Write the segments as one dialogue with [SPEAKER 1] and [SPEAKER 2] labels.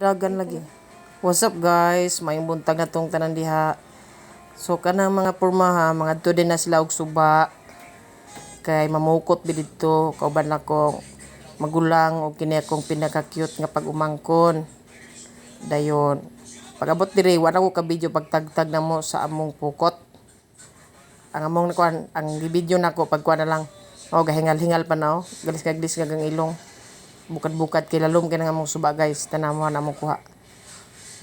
[SPEAKER 1] Dagan lagi. What's up guys? Mayong buntag na tong tanan diha. So kanang mga pormaha, mga to din na sila og suba. Kay mamukot bi didto kauban ako magulang og kini akong pinaka-cute nga pag-umangkon. Dayon. Pag-abot diri, wala ko ka video pagtagtag na mo sa among pukot. Ang among nakuan, ang video nako pagkuan na lang. Oh, gahingal-hingal pa na oh. Galis-galis gagang ilong. Bukad-bukad kay lalom kay nga among suba guys. Tanawa na among kuha.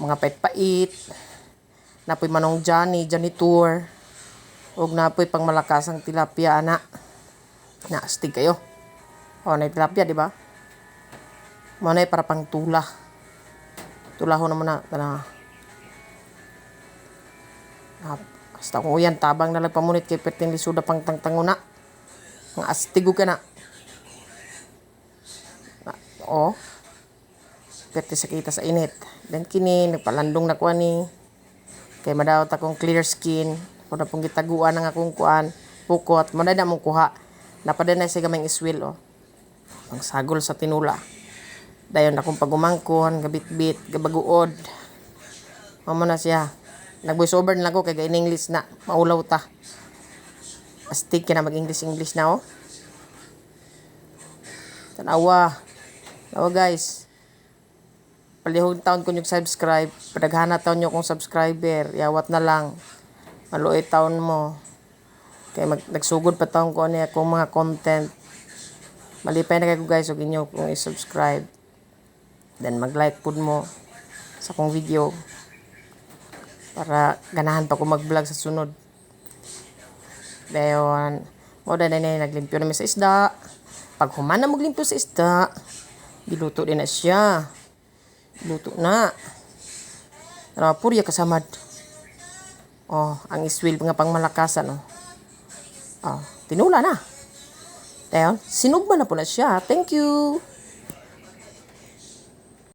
[SPEAKER 1] Mga pait-pait. Napoy manong Johnny Tour. Og napoy pang malakasang tilapia ana. Naastig kayo. Oh, na tilapia di ba? Mo na para pang tula. Tulahon naman na tana. Hasta ko yan tabang na lang pamunit kay pertin lisuda pang tangtanguna. Nga astigo ka na. Oh. Perti sakita sa init. Then kini nagpalandong na kuan ni. Kay madawat akong clear skin. Kuno pong gitaguan ang akong kuan, pukot, mo na mong kuha. Napada na siya gamay iswil oh. Ang sagol sa tinula. Dayon akong pagumangkon, gabit-bit, gabaguod. Mamo na siya. Nag-voice over na ako kay ga-English na. Maulaw ta. Astig ka na mag-English na oh. Tanawa. Tanawa guys. Palihog taon ko yung subscribe. Padaghana taon nyo kong subscriber. Yawat na lang. Maluoy taon mo. Kaya nagsugod pa taon ko niya kung mga content. Malipay na kayo guys. Huwag inyo kung i-subscribe. Then mag-like po mo sa kong video. Para ganahan pa ko mag-vlog sa sunod. Dayon. Moda na naglimpyo namin sa isda. Pag human na maglimpyo sa isda, giluto din na siya. Luto na. Purya kasamad. Oh, ang iswil nga pang malakasan oh. Oh, tinula na. Dayon, sinugba na po na siya. Thank you.